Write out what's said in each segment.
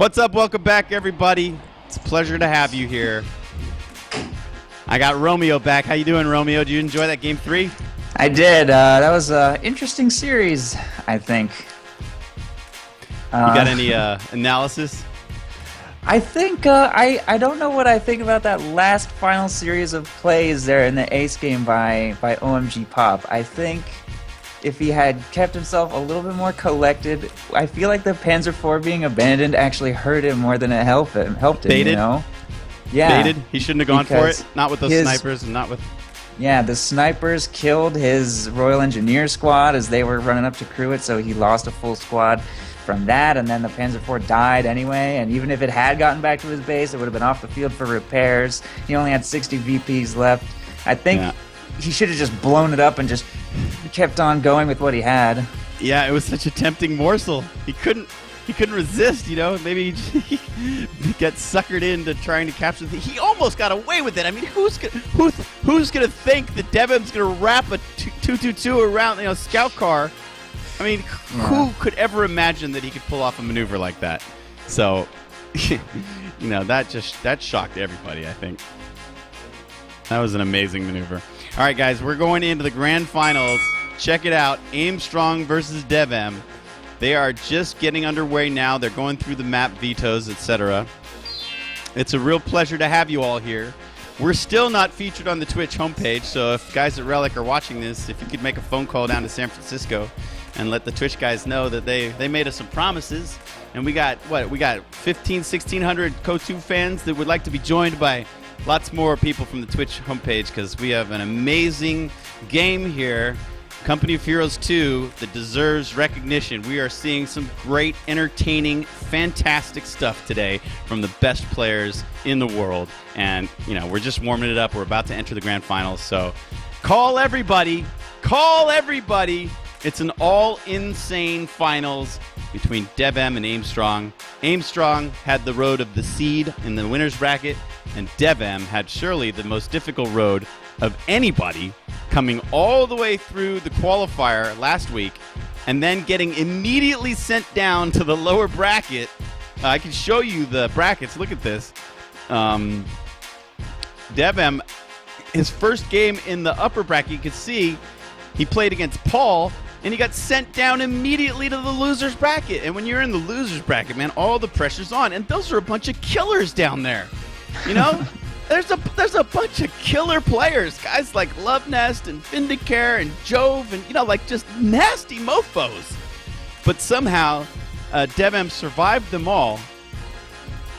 What's up? Welcome back, everybody. It's a pleasure to have you here. I got Romeo back. How you doing, Romeo? Did you enjoy that game 3? I did. That was an interesting series, I think. You got any analysis? I think I don't know what I think about that last final series of plays there in the ace game by OMG Pop. I think if he had kept himself a little bit more collected, I feel like the Panzer IV being abandoned actually hurt him more than it helped him. Baited? You know? Yeah. Baited? He shouldn't have gone for it? Not with those snipers and not with... Yeah, the snipers killed his Royal Engineer squad as they were running up to crew it, so he lost a full squad from that, and then the Panzer IV died anyway, and even if it had gotten back to his base, it would have been off the field for repairs. He only had 60 VPs left. I think he should have just blown it up and just kept on going with what he had. Yeah, it was such a tempting morsel. He couldn't resist, you know. Maybe he gets suckered into trying to capture the... He almost got away with it. I mean, who's gonna think that DevM's gonna wrap a 222 around, you know, scout car? I mean, who could ever imagine that he could pull off a maneuver like that? So, you know, that shocked everybody, I think. That was an amazing maneuver. All right, guys, we're going into the grand finals. Check it out. Aimstrong versus DevM. They are just getting underway now. They're going through the map vetoes, etc. It's a real pleasure to have you all here. We're still not featured on the Twitch homepage, so if guys at Relic are watching this, if you could make a phone call down to San Francisco and let the Twitch guys know that they made us some promises. And we got 1,600 KO2 fans that would like to be joined by lots more people from the Twitch homepage, because we have an amazing game here, Company of Heroes 2, that deserves recognition. We are seeing some great, entertaining, fantastic stuff today from the best players in the world. And, you know, we're just warming it up. We're about to enter the grand finals. So call everybody. Call everybody. It's an all-insane finals between DevM and Aimstrong. Aimstrong had the road of the seed in the winner's bracket, and DevM had surely the most difficult road of anybody, coming all the way through the qualifier last week and then getting immediately sent down to the lower bracket. I can show you the brackets. Look at this. DevM, his first game in the upper bracket, you can see he played against Paul, and he got sent down immediately to the loser's bracket. And when you're in the loser's bracket, man, all the pressure's on. And those are a bunch of killers down there. You know? There's a bunch of killer players. Guys like Love Nest and Vindicare and Jove and, you know, like just nasty mofos. But somehow, DevM survived them all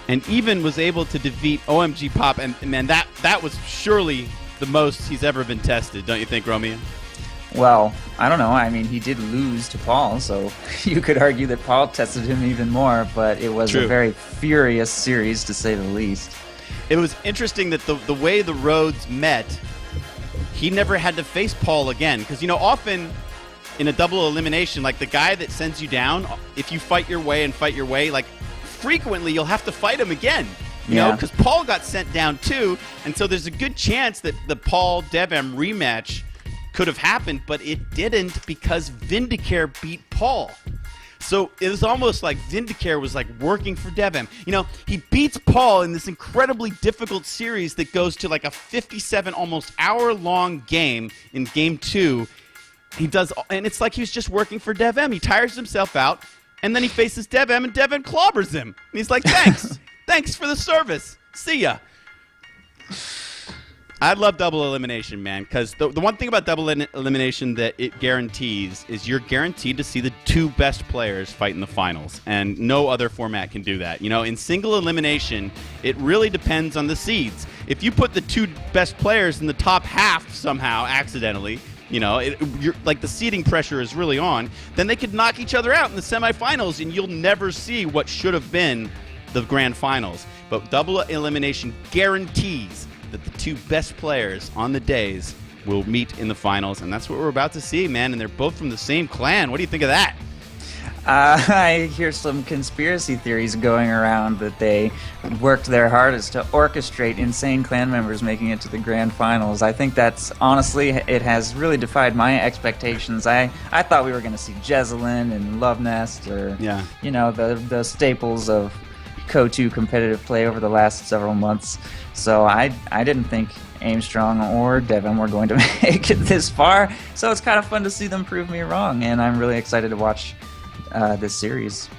and even was able to defeat OMG Pop. And man, that was surely the most he's ever been tested, don't you think, Romeo? Well, I don't know. I mean, he did lose to Paul, so you could argue that Paul tested him even more, but it was a very furious series, to say the least. It was interesting that the way the roads met, he never had to face Paul again. Because, you know, often in a double elimination, like the guy that sends you down, if you fight your way, like frequently you'll have to fight him again. You know, because Paul got sent down too, and so there's a good chance that the Paul-DevM rematch could have happened, but it didn't because Vindicare beat Paul. So it was almost like Vindicare was like working for DevM. You know, he beats Paul in this incredibly difficult series that goes to like a 57 almost hour-long game in game 2. He does, and it's like he was just working for DevM. He tires himself out, and then he faces DevM, and DevM clobbers him. And he's like, thanks. Thanks for the service. See ya. I love double elimination, man, because the one thing about double elimination that it guarantees is you're guaranteed to see the two best players fight in the finals, and no other format can do that. You know, in single elimination, it really depends on the seeds. If you put the two best players in the top half somehow, accidentally, you know, you're, like the seeding pressure is really on, then they could knock each other out in the semifinals, and you'll never see what should have been the grand finals. But double elimination guarantees that the two best players on the days will meet in the finals, and that's what we're about to see, man. And they're both from the same clan. What do you think of that? I hear some conspiracy theories going around that they worked their hardest to orchestrate insane clan members making it to the grand finals. I think that's, honestly, it has really defied my expectations. I thought we were going to see Jezelyn and Love Nest, or, you know, the staples of KO2 competitive play over the last several months. So I didn't think Aimstrong or DevM were going to make it this far. So it's kind of fun to see them prove me wrong, and I'm really excited to watch this series.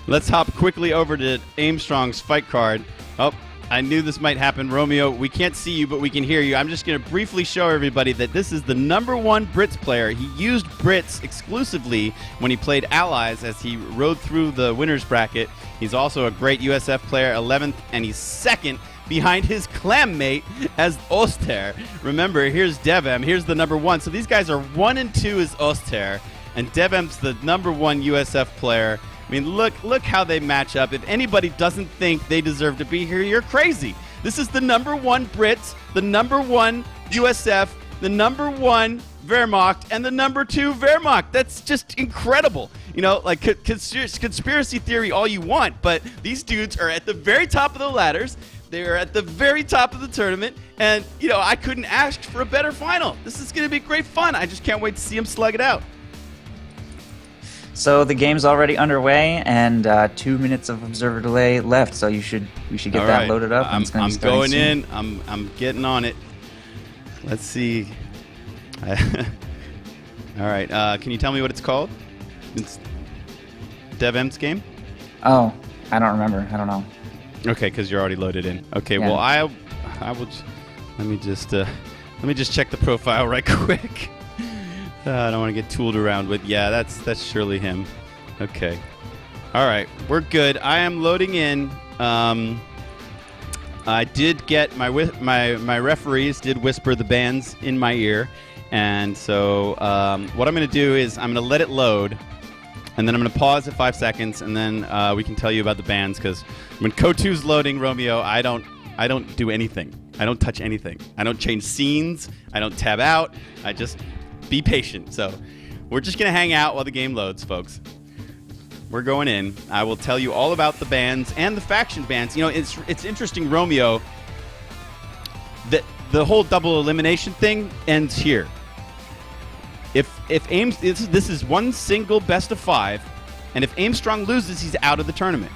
Let's hop quickly over to Aimstrong's fight card. Oh, I knew this might happen. Romeo, we can't see you, but we can hear you. I'm just going to briefly show everybody that this is the #1 Brits player. He used Brits exclusively when he played Allies as he rode through the winner's bracket. He's also a great USF player, 11th, and he's 2nd behind his clam mate as Oster. Remember, here's DevM. Here's the #1. So these guys are 1 and 2 as Oster, and DevM's the #1 USF player. I mean, look how they match up. If anybody doesn't think they deserve to be here, you're crazy. This is the #1 Brits, the #1 USF, the #1 Wehrmacht, and the #2 Wehrmacht. That's just incredible. You know, like conspiracy theory all you want, but these dudes are at the very top of the ladders. They are at the very top of the tournament, and, you know, I couldn't ask for a better final. This is going to be great fun. I just can't wait to see them slug it out. So the game's already underway, and 2 minutes of observer delay left. So we should get that loaded up. I'm going soon. in. I'm getting on it. Let's see. All right. Can you tell me what it's called? It's DevM's game. Oh, I don't remember. I don't know. Okay, because you're already loaded in. Okay. Yeah. Well, I will. Let me just check the profile right quick. I don't want to get tooled around, but yeah, that's surely him. Okay. All right, we're good. I am loading in. I did get my referees did whisper the bands in my ear, and so what I'm going to do is I'm going to let it load, and then I'm going to pause at 5 seconds, and then we can tell you about the bands, because when KO2's loading, Romeo, I don't do anything. I don't touch anything. I don't change scenes. I don't tab out. I just be patient. So we're just going to hang out while the game loads, folks. We're going in. I will tell you all about the bands and the faction bands. You know, it's interesting, Romeo, that the whole double elimination thing ends here. If this is one single best of 5, and if Aimstrong loses, he's out of the tournament.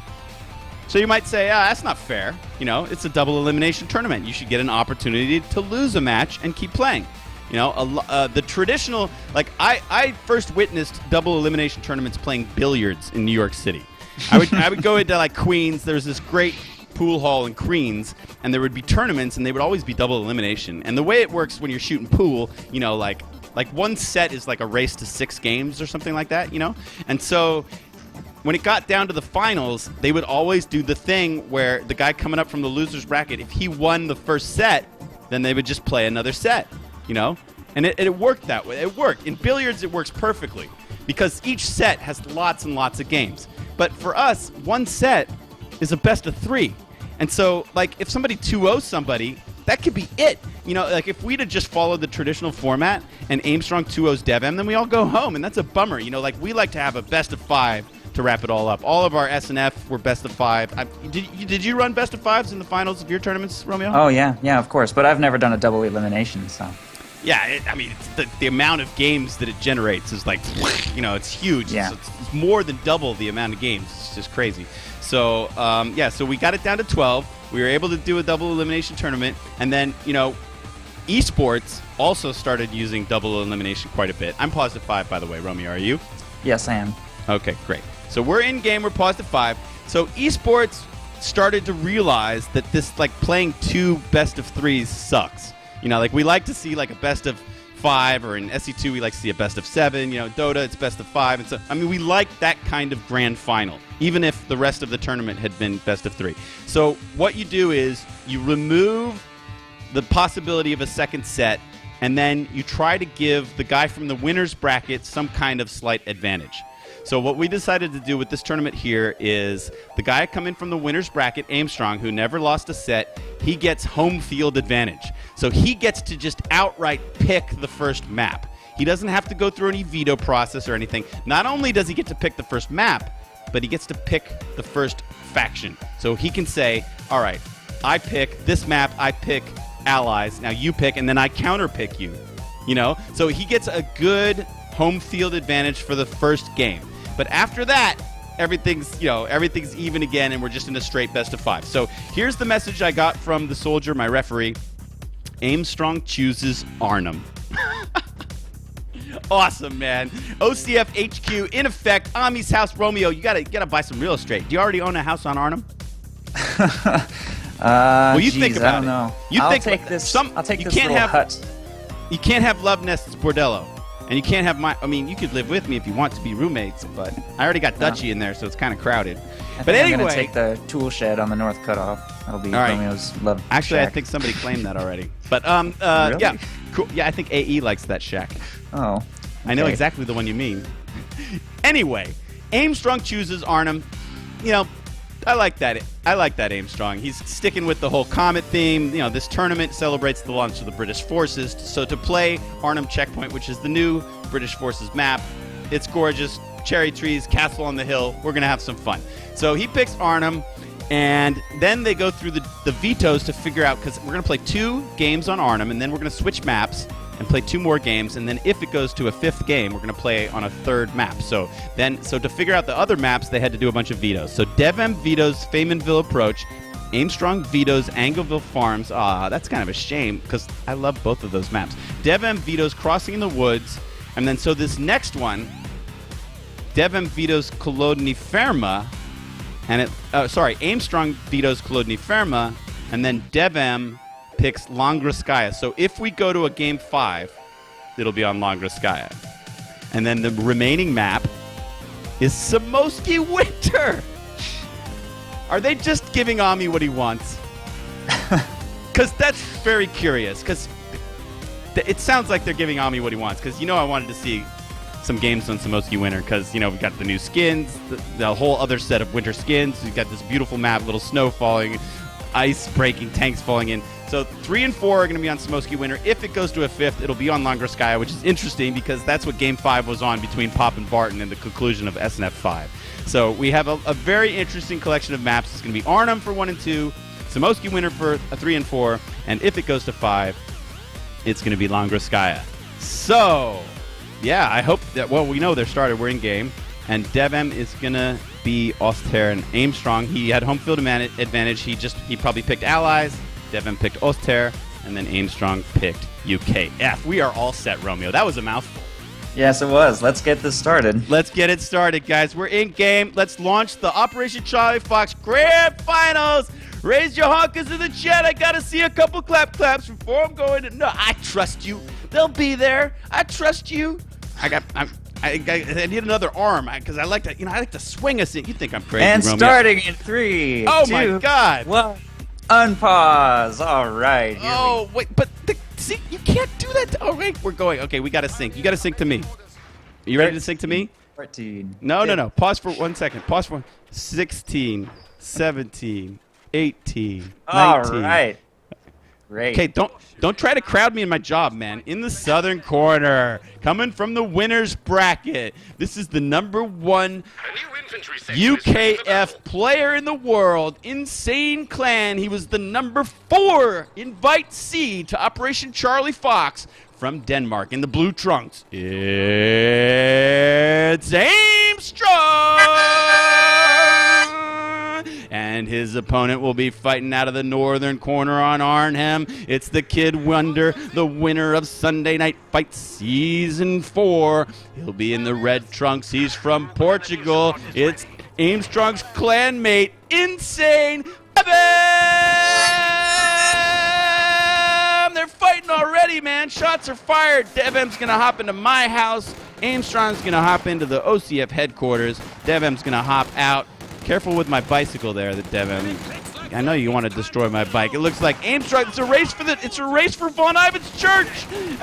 So you might say, that's not fair. You know, it's a double elimination tournament. You should get an opportunity to lose a match and keep playing. You know, the traditional, like, I first witnessed double elimination tournaments playing billiards in New York City. I would go into, like, Queens. There's this great pool hall in Queens, and there would be tournaments, and they would always be double elimination. And the way it works when you're shooting pool, you know, like one set is like a race to 6 games or something like that, you know? And so when it got down to the finals, they would always do the thing where the guy coming up from the loser's bracket, if he won the first set, then they would just play another set. You know, and it worked that way. It worked. In billiards, it works perfectly because each set has lots and lots of games. But for us, one set is a best of 3. And so, like, if somebody 2-0 somebody, that could be it. You know, like, if we'd have just followed the traditional format and Aimstrong 2-0's DevM, then we all go home, and that's a bummer. You know, like, we like to have a best of 5 to wrap it all up. All of our S&F were best of 5. Did you run best of 5s in the finals of your tournaments, Romeo? Oh, yeah, of course. But I've never done a double elimination, so... Yeah, I mean, the amount of games that it generates is like, you know, it's huge. Yeah. It's more than double the amount of games. It's just crazy. So, so we got it down to 12. We were able to do a double elimination tournament. And then, you know, esports also started using double elimination quite a bit. I'm positive 5, by the way. Romeo, are you? Yes, I am. Okay, great. So we're in game. We're positive 5. So esports started to realize that this, like, playing 2 best of 3s sucks. You know, like, we like to see, like, a best of 5, or in SC2 we like to see a best of 7. You know, Dota, it's best of 5. And so, I mean, we like that kind of grand final, even if the rest of the tournament had been best of 3. So what you do is you remove the possibility of a second set, and then you try to give the guy from the winner's bracket some kind of slight advantage. So what we decided to do with this tournament here is the guy coming from the winner's bracket, Aimstrong, who never lost a set, he gets home field advantage. So he gets to just outright pick the first map. He doesn't have to go through any veto process or anything. Not only does he get to pick the first map, but he gets to pick the first faction. So he can say, all right, I pick this map, I pick allies, now you pick, and then I counter pick you. You know? So he gets a good home field advantage for the first game. But after that, everything's even again, and we're just in a straight best of 5. So here's the message I got from the soldier, my referee. Aimstrong chooses Arnhem. Awesome, man. OCF HQ in effect. Ami's house, Romeo. You gotta buy some real estate. Do you already own a house on Arnhem? Well, you think about I don't know. I'll take this little hut. You can't have Love Nest's Bordello. And you can't have you could live with me if you want to be roommates, but I already got Dutchie in there, so it's kind of crowded. But anyway, I'm going to take the tool shed on the north cutoff. That'll be Romeo's love Actually, shack. I think somebody claimed that already. But Really? yeah, cool. Yeah, I think AE likes that shack. Oh. Okay. I know exactly the one you mean. Anyway, Aimstrong chooses Arnhem. I like that. I like that Aimstrong. He's sticking with the whole Comet theme. This tournament celebrates the launch of the British forces. So to play Arnhem Checkpoint, which is the new British forces map, it's gorgeous. Cherry trees, castle on the hill. We're going to have some fun. So he picks Arnhem, and then they go through the vetoes to figure out, because we're going to play 2 games on Arnhem, and then we're going to switch maps and play 2 more games, and then if it goes to a 5th game, we're going to play on a 3rd map. So to figure out the other maps, they had to do a bunch of vetoes. So DevM vetoes Feynmanville Approach. Aimstrong vetoes Angleville Farms. That's kind of a shame, because I love both of those maps. DevM vetoes Crossing in the Woods, and then so this next one, DevM vetoes Kolodny Ferma, and Aimstrong vetoes Kolodny Ferma, and then DevM picks Langraskaya. So if we go to a game 5, it'll be on Langraskaya. And then the remaining map is Samosky Winter. Are they just giving Ami what he wants? Because that's very curious. Because it sounds like they're giving Ami what he wants. Because I wanted to see some games on Samosky Winter. Because we got the new skins, the whole other set of winter skins. We've got this beautiful map, little snow falling, ice breaking, tanks falling in. So 3 and 4 are going to be on Samosky Winter. If it goes to a 5th, it'll be on Langraskaya, which is interesting because that's what Game 5 was on between Pop and Barton and the conclusion of SNF 5. So we have a very interesting collection of maps. It's going to be Arnhem for 1 and 2, Samosky Winter for 3 and 4, and if it goes to 5, it's going to be Langraskaya. So, yeah, I hope that, we know they're started. We're in game. And DevM is going to be Oster and Aimstrong. He had home field advantage. He probably picked Allies. DevM picked Oster. And then Aimstrong picked UKF. We are all set, Romeo. That was a mouthful. Yes, it was. Let's get this started. Let's get it started, guys. We're in game. Let's launch the Operation Charlie Fox Grand Finals. Raise your honkers in the chat. I got to see a couple claps before I'm going to... No, I trust you. They'll be there. I trust you. I need another arm because I like to, I like to swing us in. You think I'm crazy, And Romeo. starting in 3, Oh 2, my God! 1. Unpause. All right. Wait, but see, you can't do that. Oh wait, we're going. Okay, we got to sync. You got to sync to me. You ready to sync to me? 14. No. Pause for 1 second. Pause for 16, 17, 18, 19. All right. Great. Okay, don't try to crowd me in my job, man. In the southern corner, coming from the winner's bracket, this is the #1 UKF player in the world, Insane Clan. He was the #4 invite C to Operation Charlie Fox from Denmark in the blue trunks. It's Aimstrong! And his opponent will be fighting out of the northern corner on Arnhem. It's the Kid Wonder, the winner of Sunday Night Fight Season 4. He'll be in the red trunks. He's from Portugal. It's Aimstrong's clanmate, Insane DevM! They're fighting already, man. Shots are fired. DevM's going to hop into my house. Aimstrong's going to hop into the OCF headquarters. DevM's going to hop out. Careful with my bicycle there, the DevM. I know you want to destroy my bike. It looks like Aimstrong. It's a race for Von Ivan's church,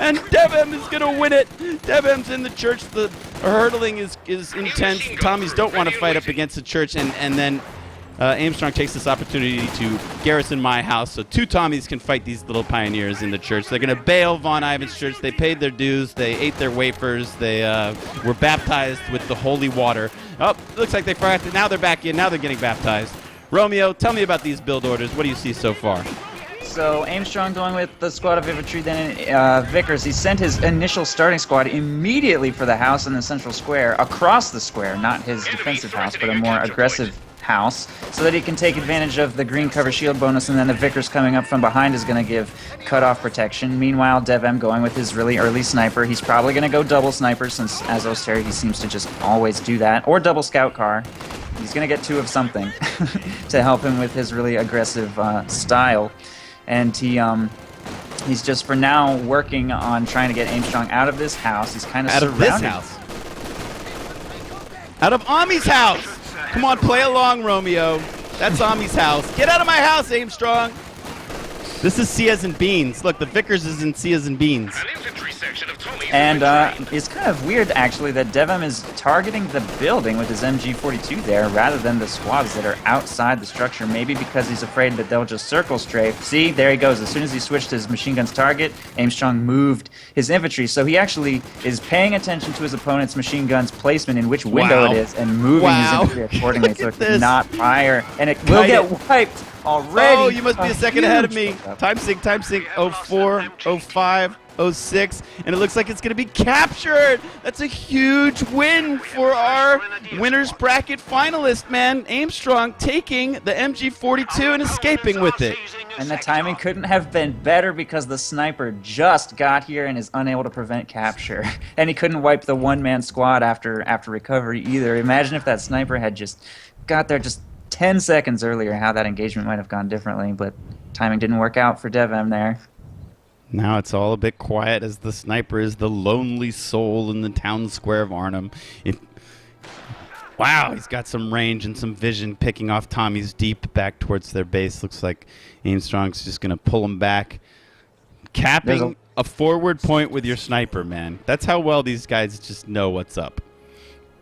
and DevM is gonna win it. DevM's in the church. The hurdling is intense. Tommies don't want to fight up against the church, and then Aimstrong takes this opportunity to garrison my house, so 2 Tommies can fight these little pioneers in the church. They're gonna bail Von Ivan's church. They paid their dues. They ate their wafers. They were baptized with the holy water. Oh, looks like they forgot. Now they're back in. Now they're getting baptized. Romeo, tell me about these build orders. What do you see so far? So Aimstrong going with the squad of infantry, then Vickers. He sent his initial starting squad immediately for the house in the central square, across the square, not his defensive house, but a more aggressive house, so that he can take advantage of the green cover shield bonus, and then the Vickers coming up from behind is going to give cutoff protection. Meanwhile, DevM going with his really early sniper. He's probably going to go double sniper, since as Oster he seems to just always do that, or double scout car. He's going to get 2 of something to help him with his really aggressive style. And he's just for now working on trying to get Aimstrong out of this house. He's kind of Out of this house. Out of Ami's house. Come on, play along, Romeo. That's Ami's house. Get out of my house, Aimstrong. This is C as in beans. Look, the Vickers is in C as in beans. And it's kind of weird, actually, that DevM is targeting the building with his MG42 there rather than the squads that are outside the structure. Maybe because he's afraid that they'll just circle strafe. See, there he goes. As soon as he switched his machine gun's target, Aimstrong moved his infantry. So he actually is paying attention to his opponent's machine gun's placement in which window it is and moving his infantry accordingly so it can not fire. And it will get wiped already. Oh, you must be a second ahead of me. Time sync, 04, 05. 06, and it looks like it's going to be captured. That's a huge win for our winner's bracket finalist, man. Aimstrong taking the MG42 and escaping with it. And the timing couldn't have been better because the sniper just got here and is unable to prevent capture. And he couldn't wipe the one-man squad after recovery either. Imagine if that sniper had just got there just 10 seconds earlier, how that engagement might have gone differently, but timing didn't work out for DevM there. Now it's all a bit quiet as the sniper is the lonely soul in the town square of Arnhem. Wow, he's got some range and some vision picking off Tommies deep back towards their base. Looks like Aimstrong's just going to pull him back. Capping a forward point with your sniper, man. That's how well these guys just know what's up.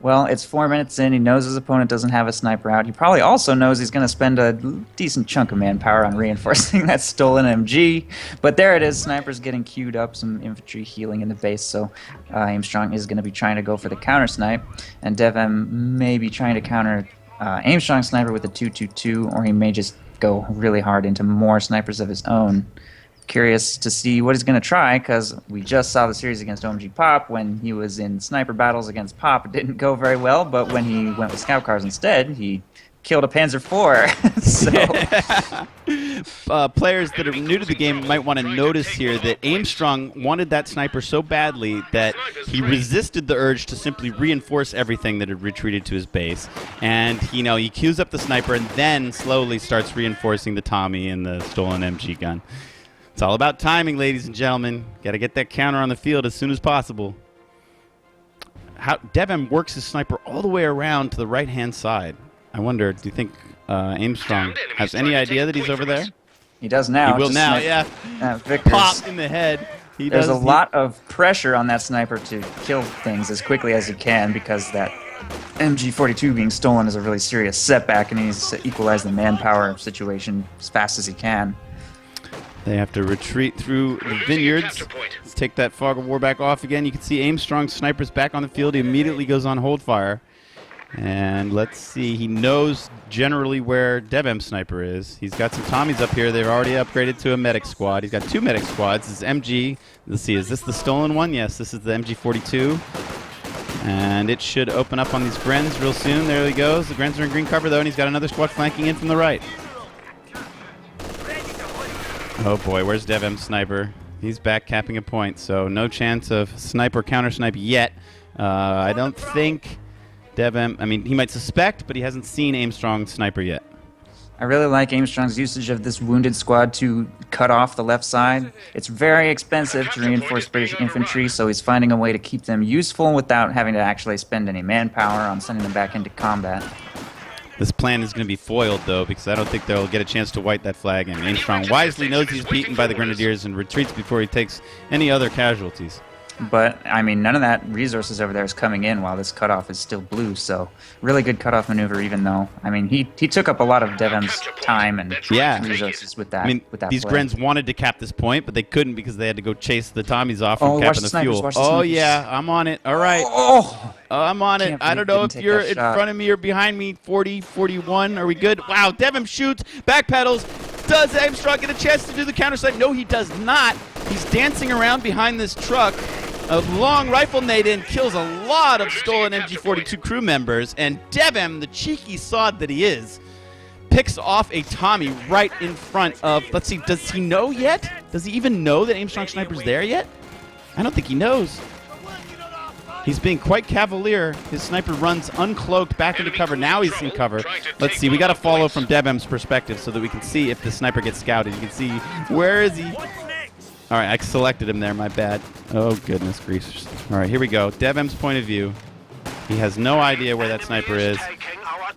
Well, it's 4 minutes in. He knows his opponent doesn't have a sniper out. He probably also knows he's going to spend a decent chunk of manpower on reinforcing that stolen MG. But there it is. Sniper's getting queued up, some infantry healing in the base. So Aimstrong is going to be trying to go for the counter snipe. And DevM may be trying to counter Aimstrong's sniper with a 2-2-2, or he may just go really hard into more snipers of his own. Curious to see what he's going to try, because we just saw the series against OMG Pop. When he was in sniper battles against Pop, it didn't go very well, but when he went with scout cars instead, he killed a Panzer IV. So players that are new to the game might want to notice here that Aimstrong wanted that sniper so badly that he resisted the urge to simply reinforce everything that had retreated to his base. And he queues up the sniper and then slowly starts reinforcing the Tommy and the stolen MG gun. It's all about timing, ladies and gentlemen. Got to get that counter on the field as soon as possible. DevM works his sniper all the way around to the right-hand side. I wonder, do you think Aimstrong has any idea that he's over there? He does now. He will now, yeah. Pop in the head. There's a lot of pressure on that sniper to kill things as quickly as he can, because that MG42 being stolen is a really serious setback, and he needs to equalize the manpower situation as fast as he can. They have to retreat through the vineyards. Let's take that fog of war back off again. You can see Aimstrong's sniper's back on the field. He immediately goes on hold fire. And let's see. He knows generally where DevM's sniper is. He's got some Tommies up here. They've already upgraded to a medic squad. He's got 2 medic squads. This is MG. Let's see. Is this the stolen one? Yes, this is the MG42. And it should open up on these Grens real soon. There he goes. The Grens are in green cover, though, and he's got another squad flanking in from the right. Oh boy, where's DevM's sniper? He's back capping a point, so no chance of snipe or counter snipe yet. I don't think DevM, he might suspect, but he hasn't seen Aimstrong's sniper yet. I really like Aimstrong's usage of this wounded squad to cut off the left side. It's very expensive to reinforce British infantry, so he's finding a way to keep them useful without having to actually spend any manpower on sending them back into combat. This plan is going to be foiled, though, because I don't think they'll get a chance to wipe that flag. And Aimstrong wisely knows he's beaten by the Grenadiers and retreats before he takes any other casualties. But, none of that resources over there is coming in while this cutoff is still blue, so really good cutoff maneuver, even though, he took up a lot of DevM's time and resources with that. These Grens wanted to cap this point, but they couldn't because they had to go chase the Tommies off from capping the fuel. Oh, yeah, I'm on it. All right. I'm on it. I don't know if you're in front of me or behind me. 40, 41. Are we good? Wow, DevM shoots, backpedals. Does Aimstrong get a chance to do the counter snipe? No, he does not. He's dancing around behind this truck. A long rifle nade in kills a lot of stolen MG42 crew members, and DevM, the cheeky sod that he is, picks off a Tommy right in front of, let's see, does he know yet? Does he even know that Aimstrong Sniper's there yet? I don't think he knows. He's being quite cavalier. His sniper runs uncloaked back into cover. Now he's in cover. Let's see, we got to follow from DevM's perspective so that we can see if the sniper gets scouted. You can see, where is he? All right, I selected him there, my bad. Oh, goodness gracious. All right, here we go. DevM's point of view. He has no idea where that sniper is.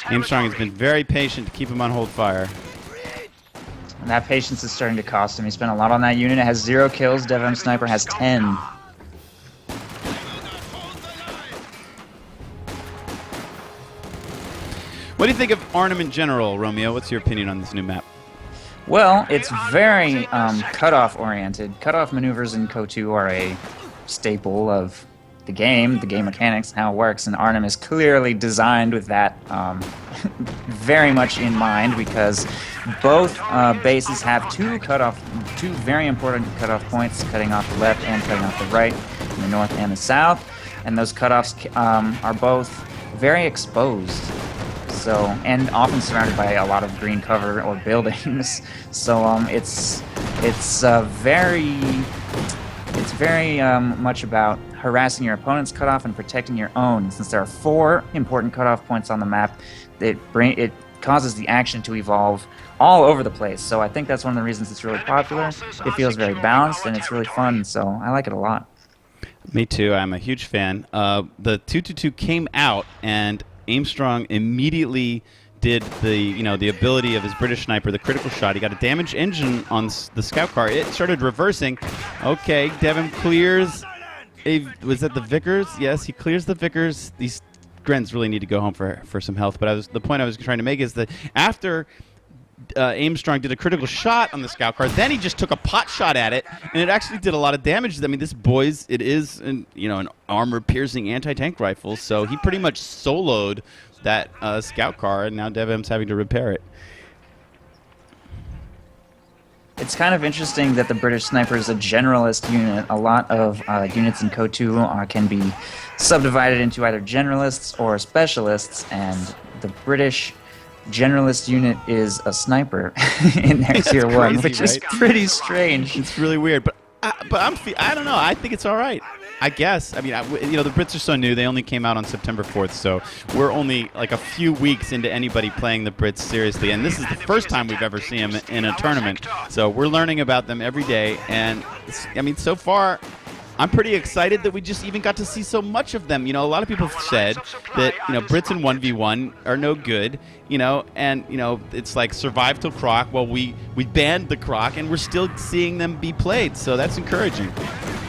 Aimstrong has been very patient to keep him on hold fire. And that patience is starting to cost him. He spent a lot on that unit. It has 0 kills. DevM Sniper has 10. What do you think of Arnhem in general, Romeo? What's your opinion on this new map? Well, it's very cutoff oriented. Cutoff maneuvers in KO2 are a staple of the game mechanics, how it works, and Arnhem is clearly designed with that very much in mind, because both bases have two very important cutoff points, cutting off the left and cutting off the right, in the north and the south, and those cutoffs are both very exposed. So, and often surrounded by a lot of green cover or buildings. So it's very much about harassing your opponent's cutoff and protecting your own. Since there are 4 important cutoff points on the map, it causes the action to evolve all over the place. So I think that's one of the reasons it's really popular. It feels very balanced and it's really fun. So I like it a lot. Me too. I'm a huge fan. The 222 came out and Aimstrong immediately did the ability of his British sniper, the critical shot. He got a damaged engine on the scout car. It started reversing. Okay, DevM clears. Was that the Vickers? Yes, he clears the Vickers. These Grens really need to go home for some health. But the point I was trying to make is that after Aimstrong did a critical shot on the scout car, then he just took a pot shot at it, and it actually did a lot of damage. I mean, this it is an armor-piercing anti-tank rifle, so he pretty much soloed that scout car, and now DevM's having to repair it. It's kind of interesting that the British sniper is a generalist unit. A lot of units in KO2 can be subdivided into either generalists or specialists, and the British generalist unit is a sniper in their tier 1, which is pretty strange. It's really weird, but I don't know. I think it's all right. I guess. I mean, the Brits are so new. They only came out on September 4th, so we're only like a few weeks into anybody playing the Brits seriously, and this is the first time we've ever seen them in a tournament. So we're learning about them every day, and I mean, so far, I'm pretty excited that we just even got to see so much of them. A lot of people have said that, Brits in 1v1 are no good, and, it's like survive till Croc. Well, we banned the Croc, and we're still seeing them be played, so that's encouraging.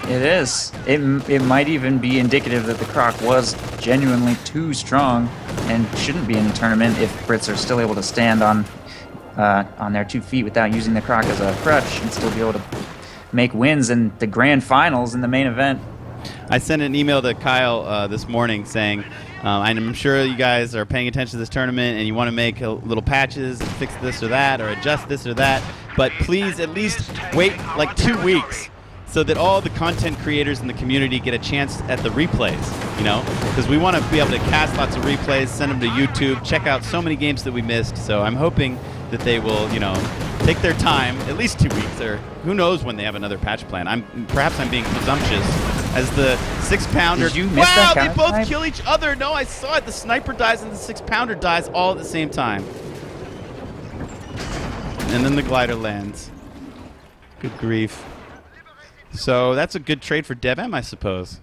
It is. It might even be indicative that the Croc was genuinely too strong and shouldn't be in the tournament if Brits are still able to stand on their 2 feet without using the Croc as a crutch and still be able to make wins in the grand finals in the main event. I sent an email to Kyle this morning saying, I'm sure you guys are paying attention to this tournament and you want to make little patches and fix this or that or adjust this or that, but please at least wait like 2 weeks so that all the content creators in the community get a chance at the replays, because we want to be able to cast lots of replays, send them to YouTube, check out so many games that we missed. So I'm hoping that they will, take their time, at least 2 weeks, or who knows when they have another patch plan. Perhaps I'm being presumptuous. As the 6-pounder, Did you miss that they both snipe? kill each other. No, I saw it. The sniper dies and the 6-pounder dies all at the same time. And then the glider lands. Good grief. So that's a good trade for DevM, I suppose.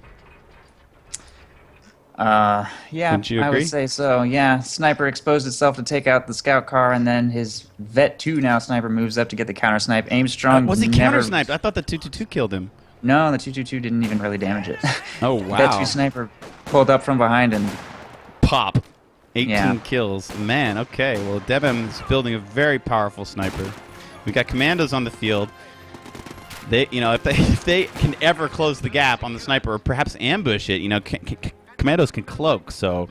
Yeah, Wouldn't you I agree? would say so. Yeah, Sniper exposed itself to take out the scout car, and then his Vet 2 now Sniper moves up to get the counter snipe. Aimstrong was he never... counter sniped? I thought the 222 killed him. No, the 222 didn't even really damage it. Oh, wow. Vet 2 Sniper pulled up from behind and... Pop. 18 Yeah. kills. Man, okay. Well, DevM is building a very powerful sniper. We got commandos on the field. They, if they can ever close the gap on the sniper or perhaps ambush it, commandos can cloak, so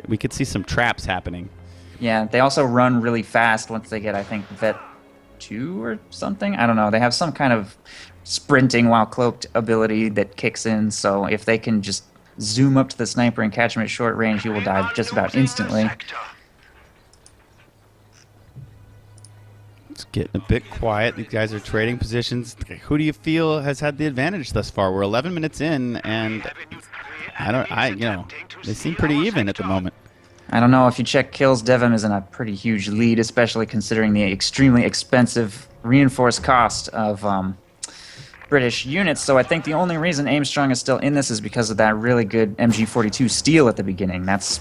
we could see some traps happening. Yeah, they also run really fast once they get, I think, Vet 2 or something. I don't know. They have some kind of sprinting while cloaked ability that kicks in. So if they can just zoom up to the sniper and catch him at short range, he will die just about instantly. It's getting a bit quiet. These guys are trading positions. Who do you feel has had the advantage thus far? We're 11 minutes in, and they seem pretty even at the moment. I don't know. If you check kills, DevM is in a pretty huge lead, especially considering the extremely expensive reinforced cost of British units. So I think the only reason Aimstrong is still in this is because of that really good MG42 steel at the beginning. That's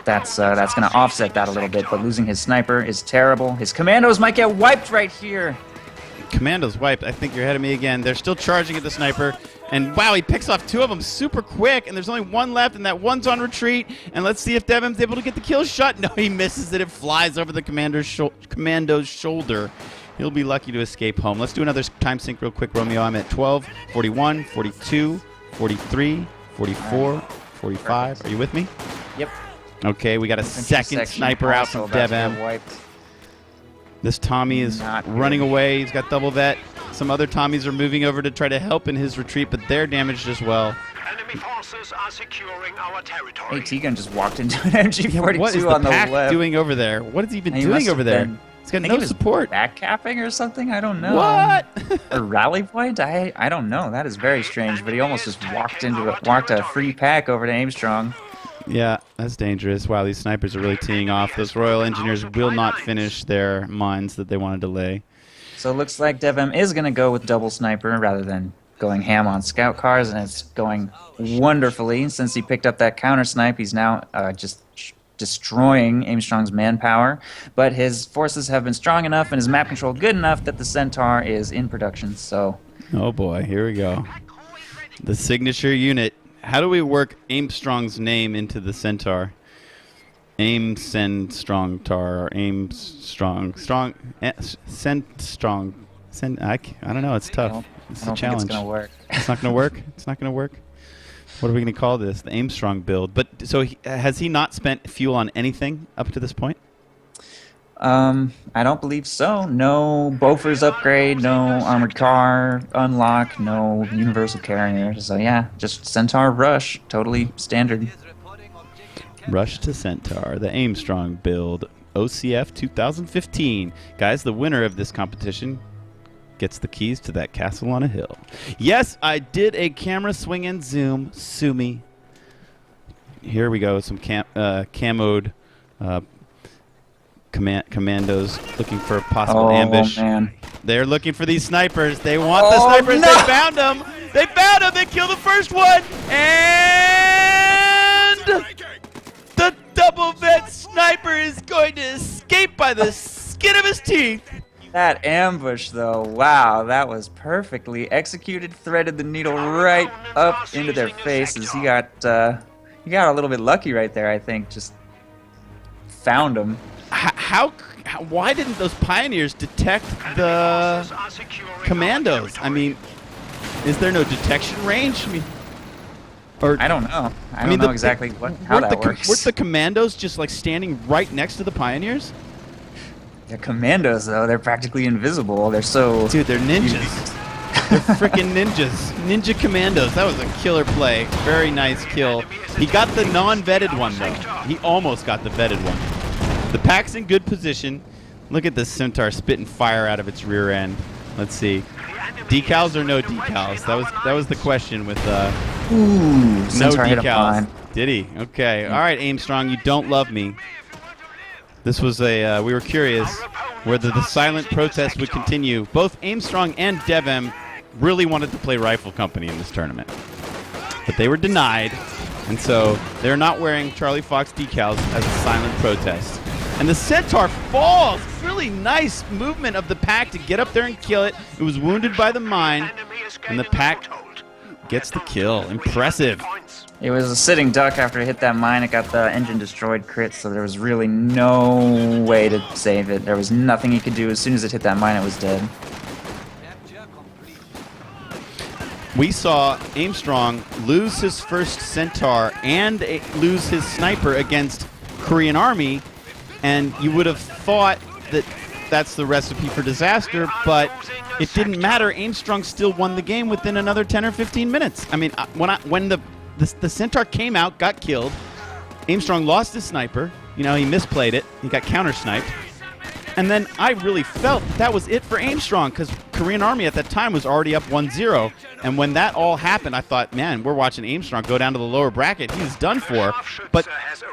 going to offset that a little bit, but losing his sniper is terrible. His commandos might get wiped right here. Commandos wiped. I think you're ahead of me again. They're still charging at the sniper. And wow, he picks off 2 of them super quick, and there's only 1 left, and that 1's on retreat. And let's see if DevM's able to get the kill shot. No, he misses it. It flies over the commando's shoulder. He'll be lucky to escape home. Let's do another time sync real quick, Romeo. I'm at 12, 41, 42, 43, 44, 45. Are you with me? Yep. Okay, we got a second sniper out from DevM. This Tommy is running away. He's got double vet. Some other Tommies are moving over to try to help in his retreat, but they're damaged as well. Enemy forces are securing our territory. Hey, T-Gun just walked into an MG42 what is on the the pack left. doing over there? What is he even doing over there? He's got no support. Backcapping or something? I don't know. What? A rally point? I don't know. That is very strange. But he almost just walked a free pack over to Aimstrong. Yeah, that's dangerous. Wow, these snipers are really teeing off. Those Royal Engineers will not finish their mines that they want to delay. So it looks like DevM is going to go with double sniper rather than going ham on scout cars, and it's going wonderfully. Since he picked up that counter snipe, he's now just destroying Aimstrong's manpower. But his forces have been strong enough and his map control good enough that the Centaur is in production. So, oh boy, here we go. The signature unit. How do we work Aimstrong's name into the Centaur? Strong tar, I don't know. It's tough. It's a challenge. Think it's gonna work. It's not gonna work. It's not gonna work. What are we gonna call this? The Aimstrong build. But so has he not spent fuel on anything up to this point? I don't believe so. No Bofors upgrade, no armored car unlock, no universal carrier. So yeah, just Centaur rush, totally standard. Rush to Centaur, the Aimstrong build, OCF 2015. Guys, the winner of this competition gets the keys to that castle on a hill. Yes, I did a camera swing and zoom. Sue me. Here we go. Some camoed commandos looking for a possible ambush. Man. They're looking for these snipers. They want the snipers. No. They found them. They found them. They killed the first one. And the double vet sniper is going to escape by the skin of his teeth. That ambush, though, wow, that was perfectly executed. Threaded the needle right up into their faces. He got a little bit lucky right there, I think. Just found him. Why didn't those pioneers detect the commandos? I mean, is there no detection range? I mean, or I don't know. I don't know exactly how that works. Weren't the commandos just like standing right next to the pioneers? They're commandos, though. They're practically invisible. They're so... Dude, they're ninjas. They're freaking ninjas. Ninja commandos. That was a killer play. Very nice kill. He got the non-vetted one, though. He almost got the vetted one. The pack's in good position. Look at this Centaur spitting fire out of its rear end. Let's see. Decals or no decals? That was the question with no decals. Did he? Okay. All right, Aimstrong, you don't love me. This was we were curious whether the silent protest would continue. Both Aimstrong and DevM really wanted to play Rifle Company in this tournament, but they were denied, and so they're not wearing Charlie Fox decals as a silent protest. And the Centaur falls. Really nice movement of the pack to get up there and kill it. It was wounded by the mine, and the pack gets the kill. Impressive. It was a sitting duck after it hit that mine. It got the engine destroyed crit, so there was really no way to save it. There was nothing he could do. As soon as it hit that mine, it was dead. We saw Aimstrong lose his first Centaur and lose his sniper against Korean Army, and you would have thought that that's the recipe for disaster, but it didn't matter. Aimstrong still won the game within another 10 or 15 minutes. I mean, when the Centaur came out, got killed, Aimstrong lost his sniper. You know, he misplayed it. He got counter-sniped. And then I really felt that was it for Aimstrong, because Korean Army at that time was already up 1-0. And when that all happened, I thought, man, we're watching Aimstrong go down to the lower bracket. He's done for. But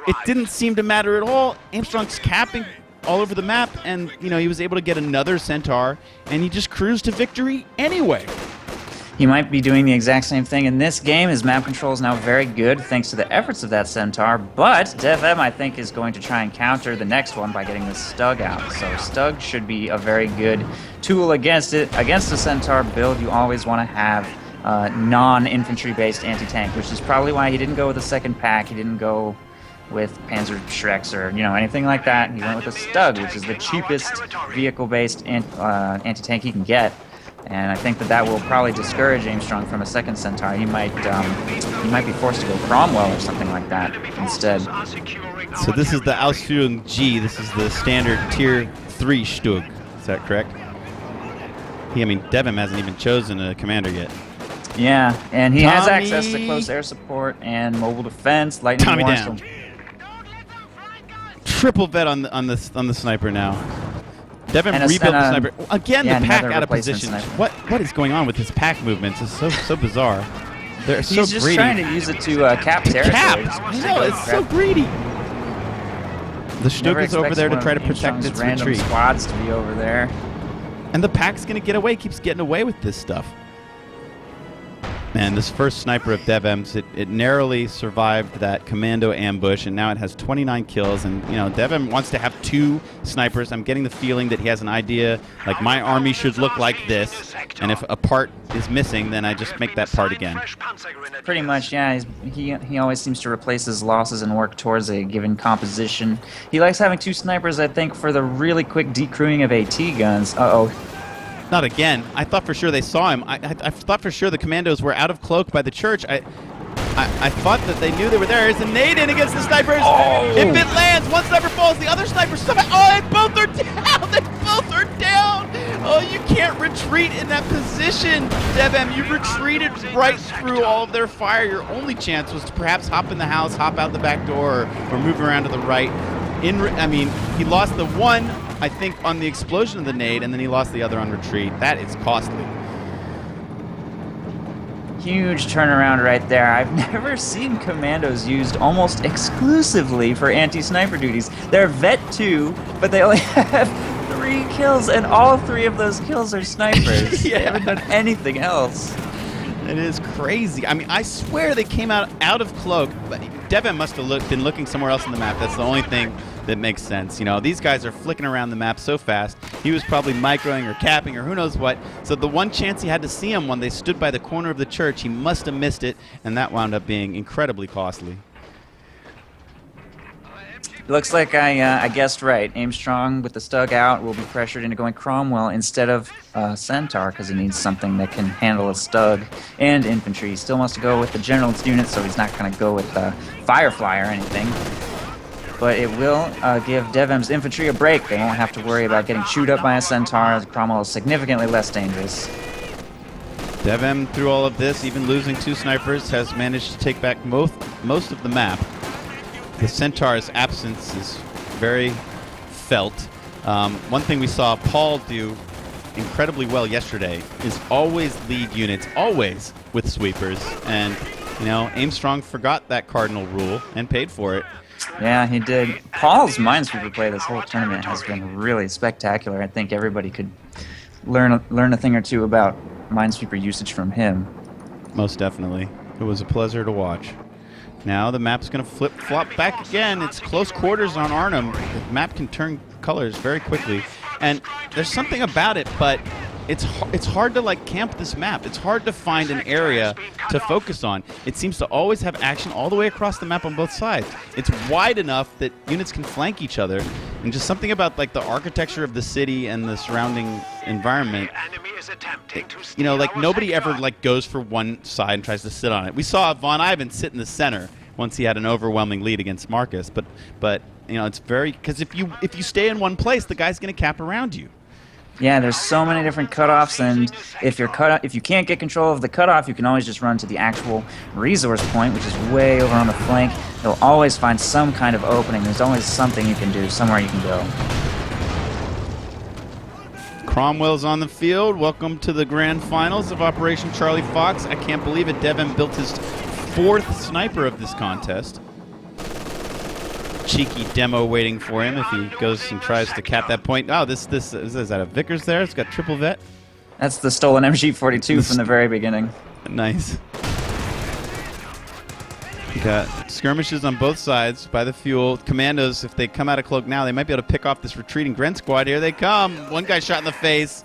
it didn't seem to matter at all. Aimstrong's capping all over the map, and you know, he was able to get another Centaur, and he just cruised to victory anyway. He might be doing the exact same thing in this game. His map control is now very good thanks to the efforts of that Centaur, but DevM, I think, is going to try and counter the next one by getting the Stug out. So Stug should be a very good tool against it. Against the Centaur build, you always want to have non-infantry-based anti-tank, which is probably why he didn't go with a second pack. He didn't go with Panzer Shreks or anything like that. He went with a Stug, which is the cheapest vehicle-based anti-tank he can get. And I think that will probably discourage Aimstrong from a second Centaur. He might be forced to go Cromwell or something like that instead. So this is the Ausführung G. This is the standard tier 3 Stug. Is that correct? DevM hasn't even chosen a commander yet. Yeah, and he has access to close air support and mobile defense, lightning Tommy down. Triple vet on the sniper now. DevM rebuilt the sniper. Again, the pack out of position. What is going on with his pack movements? It's so bizarre. They're so He's just greedy. trying to use it to cap territory. I know, it's so greedy. The Stug is over there to try to protect its random retreat. Squads to be over there. And the pack's going to get away, keeps getting away with this stuff. Man, this first sniper of DevM's, it narrowly survived that commando ambush, and now it has 29 kills. And, DevM wants to have 2 snipers. I'm getting the feeling that he has an idea, like, my army should look like this, and if a part is missing, then I just make that part again. Pretty much, yeah. He always seems to replace his losses and work towards a given composition. He likes having 2 snipers, I think, for the really quick decrewing of AT guns. Uh-oh. Not again. I thought for sure they saw him. I thought for sure the commandos were out of cloak by the church. I thought that they knew they were there. There's a nade in against the snipers. Oh. If it lands, one sniper falls, the other sniper somehow. Oh, they both are down. They both are down. Oh, you can't retreat in that position, DevM. You retreated right through all of their fire. Your only chance was to perhaps hop in the house, hop out the back door, or move around to the right. He lost the one, I think, on the explosion of the nade, and then he lost the other on retreat. That is costly. Huge turnaround right there. I've never seen commandos used almost exclusively for anti-sniper duties. They're Vet 2, but they only have 3 kills, and all 3 of those kills are snipers. Yeah. They haven't done anything else. It is crazy. I swear they came out of cloak, but DevM must have been looking somewhere else on the map. That's the only thing that makes sense. These guys are flicking around the map so fast. He was probably microing or capping or who knows what. So the one chance he had to see him when they stood by the corner of the church, he must have missed it, and that wound up being incredibly costly. Looks like I guessed right. Aimstrong with the Stug out will be pressured into going Cromwell instead of Centaur because he needs something that can handle a Stug and infantry. He still wants to go with the generalist unit, so he's not going to go with Firefly or anything. But it will give DevM's infantry a break. They won't have to worry about getting chewed up by a Centaur, as Cromwell is significantly less dangerous. DevM, through all of this, even losing 2 snipers, has managed to take back most of the map. The Centaur's absence is very felt. One thing we saw Paul do incredibly well yesterday is always lead units, always with sweepers. And, Aimstrong forgot that cardinal rule and paid for it. Yeah, he did. Paul's Minesweeper play this whole tournament has been really spectacular. I think everybody could learn a thing or two about Minesweeper usage from him. Most definitely. It was a pleasure to watch. Now the map's going to flop back again. It's close quarters on Arnhem. The map can turn colors very quickly. And there's something about it, but it's hard to camp this map. It's hard to find an area to focus on. It seems to always have action all the way across the map on both sides. It's wide enough that units can flank each other, and just something about the architecture of the city and the surrounding environment. Nobody ever goes for one side and tries to sit on it. We saw Von Ivan sit in the center once he had an overwhelming lead against Marcus, but You know, it's very because if you stay in one place, the guy's going to cap around you. Yeah, there's so many different cutoffs, and if you can't get control of the cutoff, you can always just run to the actual resource point, which is way over on the flank. You'll always find some kind of opening. There's always something you can do, somewhere you can go. Cromwell's on the field. Welcome to the grand finals of Operation Charlie Fox. I can't believe it. DevM built his 4th sniper of this contest. Cheeky demo waiting for him if he goes and tries to cap that point. Oh, this is that a Vickers there? It's got triple vet. That's the stolen MG42 from the very beginning. Nice. We got skirmishes on both sides by the fuel. Commandos, if they come out of cloak now, they might be able to pick off this retreating Gren squad. Here they come. One guy shot in the face.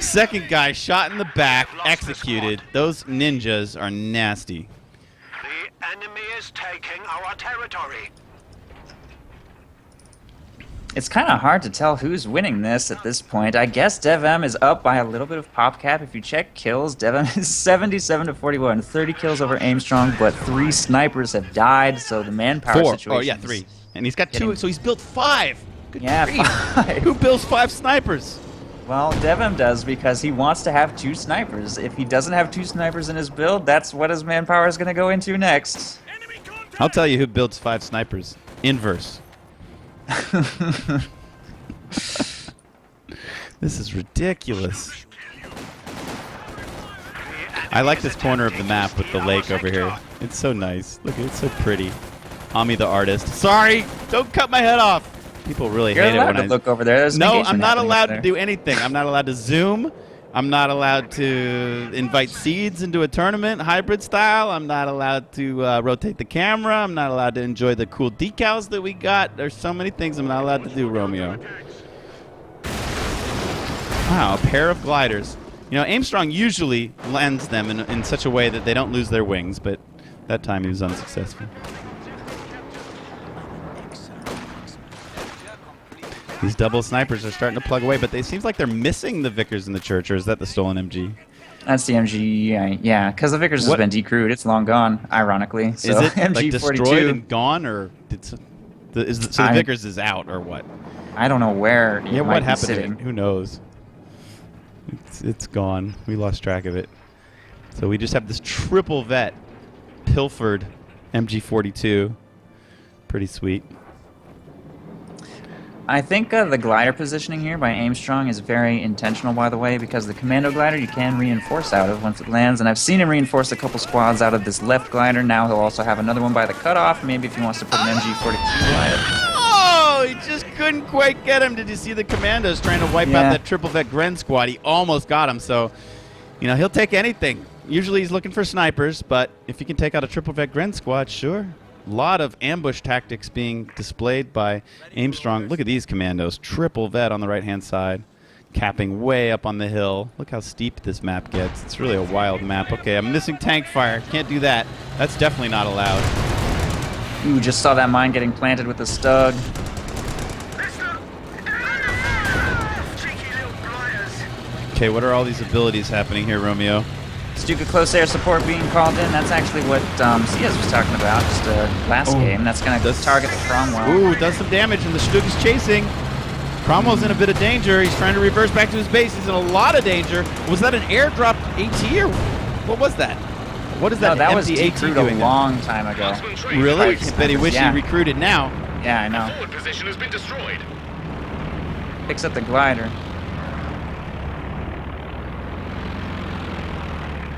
Second guy shot in the back, executed. Those ninjas are nasty. The enemy is taking our territory. It's kind of hard to tell who's winning this at this point. I guess DevM is up by a little bit of PopCap. If you check kills, DevM is 77-41. 30 kills over Aimstrong, but 3 snipers have died, so the manpower 4. situation. Oh, yeah, 3. And he's got 2, so he's built 5. Good Yeah, grief. 5. Who builds 5 snipers? Well, DevM does because he wants to have 2 snipers. If he doesn't have 2 snipers in his build, that's what his manpower is going to go into next. I'll tell you who builds 5 snipers. Inverse. This is ridiculous. I like this corner of the map with the lake over here. It's so nice. Look, it's so pretty. Ami the artist. Sorry, don't cut my head off. People really You're hate it allowed when to I look over there. There's No, engagement I'm not happening allowed over to there. do anything. I'm not allowed to zoom. I'm not allowed to invite seeds into a tournament, hybrid style. I'm not allowed to rotate the camera. I'm not allowed to enjoy the cool decals that we got. There's so many things I'm not allowed to do, Romeo. Wow, a pair of gliders. You know, Aimstrong usually lands them in such a way that they don't lose their wings, but that time he was unsuccessful. These double snipers are starting to plug away, but it seems like they're missing the Vickers in the church, or is that the stolen MG? That's the MG, yeah, because the Vickers has been decrewed. It's long gone, ironically. So Is it MG42, like destroyed and gone, or so the Vickers is out, or what? I don't know where it Yeah, might what be happened to sitting. it? Who knows? It's gone. We lost track of it. So we just have this triple vet, pilfered MG42. Pretty sweet. I think the glider positioning here by Aimstrong is very intentional, by the way, because the commando glider you can reinforce out of once it lands, and I've seen him reinforce a couple squads out of this left glider. Now he'll also have another one by the cutoff, maybe if he wants to put an MG42 glider. Oh, he just couldn't quite get him. Did you see the commandos trying to wipe out that triple vet Gren squad? He almost got him, so, you know, he'll take anything. Usually he's looking for snipers, but if he can take out a triple vet Gren squad, sure. A lot of ambush tactics being displayed by Aimstrong. Look at these commandos. Triple vet on the right-hand side, capping way up on the hill. Look how steep this map gets. It's really a wild map. Okay, I'm missing tank fire. Can't do that. That's definitely not allowed. Ooh, just saw that mine getting planted with the Stug. Okay, what are all these abilities happening here, Romeo? Stuka close air support being called in. That's actually what Ciaz was talking about just last game. That's going to target the Cromwell. Ooh, does some damage, and the Stug is chasing. Cromwell's in a bit of danger. He's trying to reverse back to his base. He's in a lot of danger. Was that an airdrop AT, or what was that? What is that? No, that was empty AT decrued doing a long time ago. Really? I bet he wished he recruited now. Yeah, I know. Forward position has been destroyed. Picks up the glider.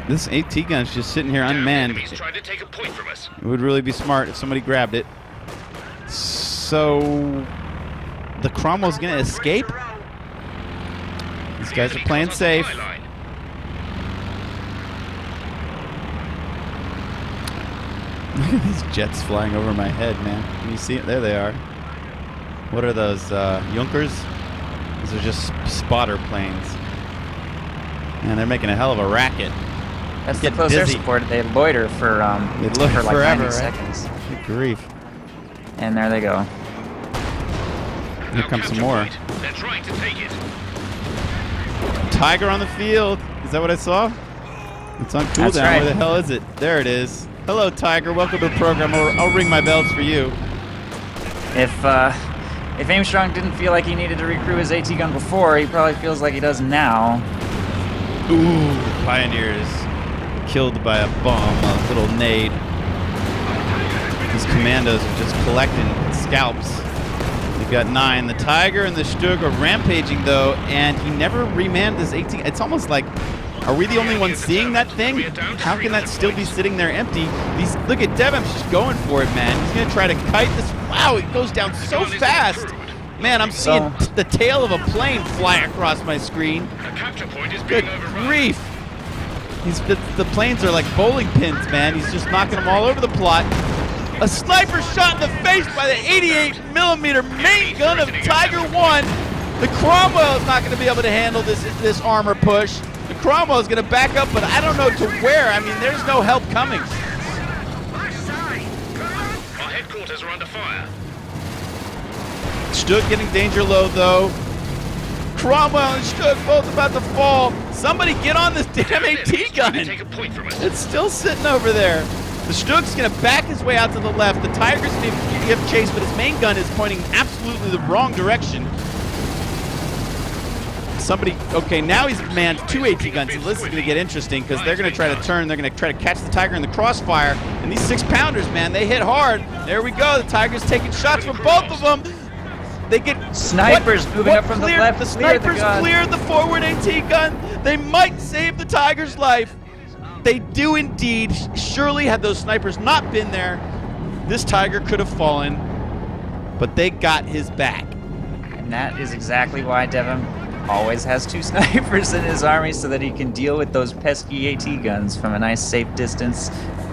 This AT gun's just sitting here unmanned. Enemies trying to take a point from us. It would really be smart if somebody grabbed it. So the Cromwell's gonna escape. These guys are playing safe. Look at these jets flying over my head, man. Can you see it? There they are. What are those, Junkers? Those are just spotter planes. Man, they're making a hell of a racket. That's the close air support. They loiter for like forever, 90 right? seconds. Good grief. And there they go. Here comes some more. They're trying to take it. Tiger on the field. Is that what I saw? It's on cooldown. That's right. Where the hell is it? There it is. Hello, Tiger. Welcome to the program. I'll ring my bells for you. If Aimstrong didn't feel like he needed to recrew his AT gun before, he probably feels like he does now. Ooh, Pioneers killed by a bomb, a little nade. These commandos are just collecting scalps. They've got 9. The Tiger and the Stug are rampaging, though, and he never remanned this AT. It's almost like, are we the only ones seeing that thing? How can that still be sitting there empty? Look at DevM's just going for it, man. He's going to try to kite this. Wow, it goes down so fast. Man, I'm seeing the tail of a plane fly across my screen. Good grief. The planes are like bowling pins, man. He's just knocking them all over the plot. A sniper shot in the face by the 88mm main gun of Tiger 1. The Cromwell is not going to be able to handle this armor push. The Cromwell is going to back up, but I don't know to where. I mean, there's no help coming. Our headquarters are under fire. Stug getting danger low, though. Cromwell and Stug both about to fall. Somebody get on this damn AT gun. It's still sitting over there. The Stug's going to back his way out to the left. The Tiger's going to give chase, but his main gun is pointing absolutely the wrong direction. Okay, now he's manned 2 AT guns. This is going to get interesting because they're going to try to turn. They're going to try to catch the Tiger in the crossfire. And these 6-pounders, man, they hit hard. There we go. The Tiger's taking shots from both of them. They get snipers moving up from the left. The snipers cleared the forward AT gun. They might save the Tiger's life. They do indeed. Surely, had those snipers not been there, this Tiger could have fallen. But they got his back. And that is exactly why DevM always has 2 snipers in his army, so that he can deal with those pesky AT guns from a nice safe distance,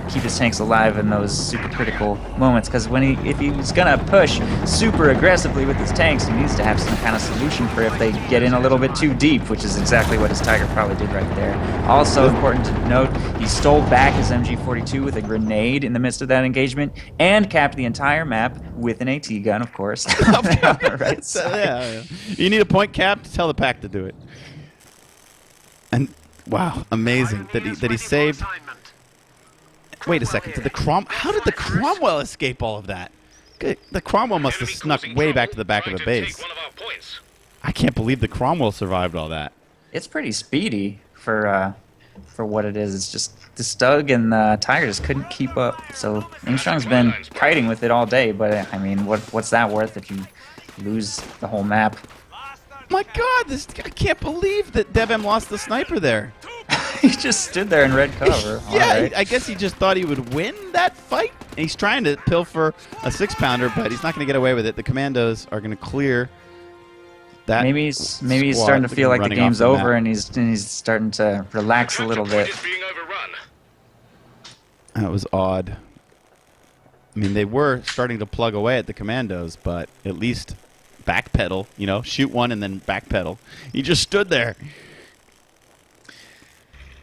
keep his tanks alive in those super critical moments. Because if he's gonna push super aggressively with his tanks, he needs to have some kind of solution for if they get in a little bit too deep, which is exactly what his Tiger probably did right there. Also important to note, he stole back his MG42 with a grenade in the midst of that engagement and capped the entire map with an AT gun, of course. Right yeah. You need a point cap to tell the pack to do it. And wow, amazing that he saved. Wait a second. How did the Cromwell escape all of that? The Cromwell must have snuck way back to the back of the base. I can't believe the Cromwell survived all that. It's pretty speedy for what it is. It's just the Stug and the Tiger just couldn't keep up. So Aimstrong's been kiting with it all day, but I mean, what's that worth if you lose the whole map? My God, I can't believe that DevM lost the sniper there. He just stood there in red cover. Yeah, right. I guess he just thought he would win that fight. He's trying to pilfer a 6-pounder, but he's not going to get away with it. The commandos are going to clear that. Maybe he's starting to feel like the game's over, and he's starting to relax a little bit. That was odd. I mean, they were starting to plug away at the commandos, but at least backpedal, shoot one and then backpedal. He just stood there.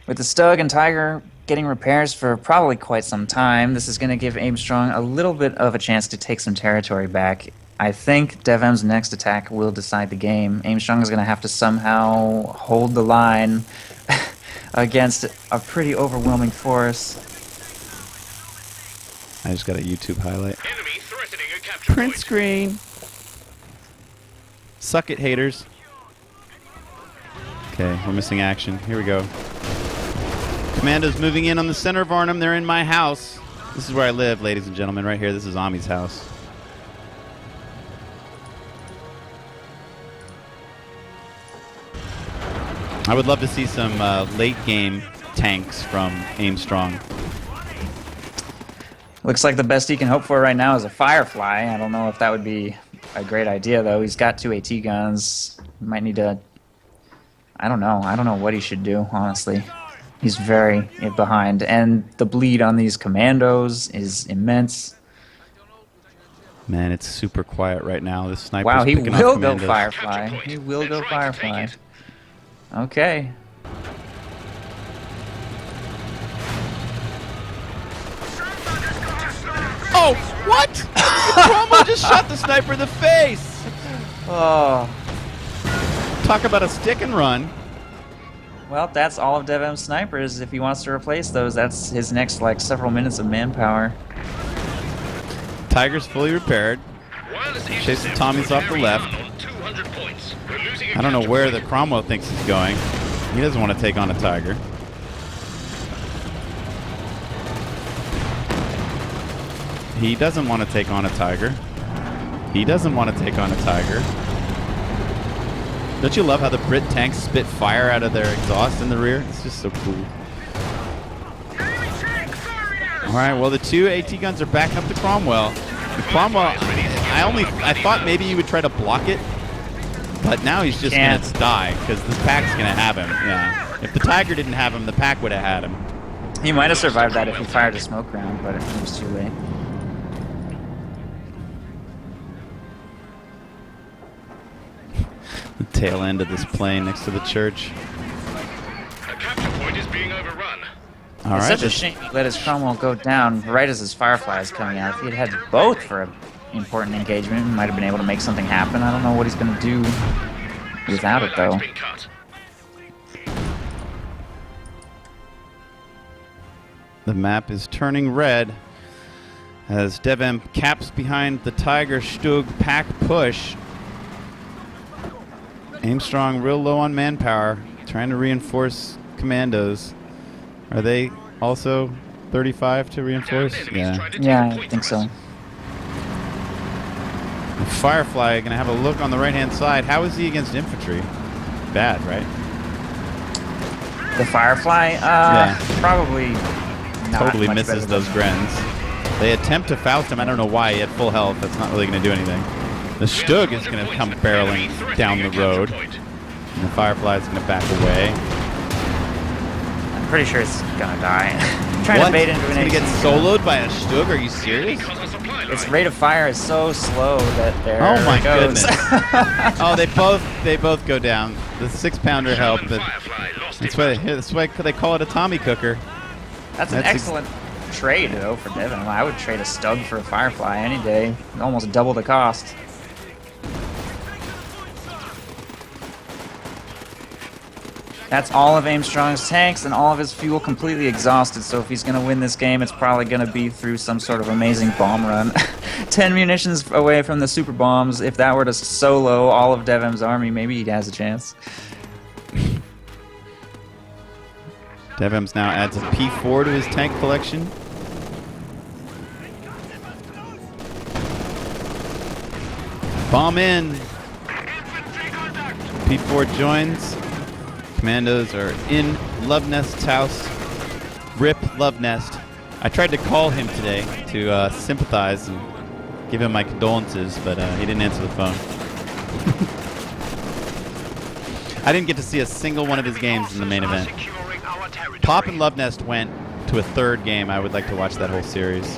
With the Stug and Tiger getting repairs for probably quite some time, this is going to give Aimstrong a little bit of a chance to take some territory back. I think DevM's next attack will decide the game. Aimstrong is going to have to somehow hold the line against a pretty overwhelming force. I just got a YouTube highlight. Print screen. Suck it, haters. Okay, we're missing action. Here we go. Commandos moving in on the center of Arnhem. They're in my house. This is where I live, ladies and gentlemen, right here. This is Ami's house. I would love to see some late-game tanks from Aimstrong. Looks like the best he can hope for right now is a Firefly. I don't know if that would be a great idea, though. He's got 2 AT guns. He might need to... I don't know. I don't know what he should do, honestly. He's very behind, and the bleed on these commandos is immense. Man, it's super quiet right now. This sniper's wow, he picking will off go commandos. Firefly. He will go Firefly. Okay. Oh, what? Romeo just shot the sniper in the face. Oh. Talk about a stick and run. Well, that's all of DevM's snipers. If he wants to replace those, that's his next, like, several minutes of manpower. Tiger's fully repaired. Chasing Tommy's off the left. I don't know where the Cromwell thinks he's going. He doesn't want to take on a Tiger. He doesn't want to take on a Tiger. He doesn't want to take on a Tiger. Don't you love how the Brit tanks spit fire out of their exhaust in the rear? It's just so cool. All right, well, the two AT guns are backing up the Cromwell. The Cromwell, I thought maybe he would try to block it, but now he's just going to die because this pack's going to have him. Yeah. If the Tiger didn't have him, the pack would have had him. He might have survived that if he fired a smoke round, but it was too late. The tail end of this plane next to the church. A capture point is being overrun. All It's right. such a shame he let his Cromwell go down right as his Firefly is coming out. If he had had both for an important engagement, he might have been able to make something happen. I don't know what he's going to do without it, though. Been cut. The map is turning red as DevM caps behind the Tiger Stug pack push. Aimstrong real low on manpower, trying to reinforce commandos. Are they also 35 to reinforce? Yeah. Yeah, I think so. Firefly going to have a look on the right-hand side. How is he against infantry? Bad, right? The Firefly? Probably not Totally much misses better those than- Grens. They attempt to Faust him. I don't know why. He had full health. That's not really going to do anything. The Stug is going to come barreling down the road. And the Firefly is going to back away. I'm pretty sure it's going to die. I'm trying to bait into It's an going to get AT. soloed by a Stug? Are you serious? Its rate of fire is so slow that there Oh my it goes. goodness. Oh, they both go down. The 6-pounder helped, but that's why they call it a Tommy cooker. That's an excellent trade, though, for DevM. I would trade a Stug for a Firefly any day. Almost double the cost. That's all of Aimstrong's tanks and all of his fuel completely exhausted, so if he's going to win this game, it's probably going to be through some sort of amazing bomb run. 10 munitions away from the super bombs. If that were to solo all of DevM's army, maybe he has a chance. DevM's now adds a P4 to his tank collection. Bomb in. P4 joins. Commandos are in Love Nest's house. Rip Love Nest. I tried to call him today to sympathize and give him my condolences, but he didn't answer the phone. I didn't get to see a single one of his games in the main event. Pop and Love Nest went to a third game. I would like to watch that whole series.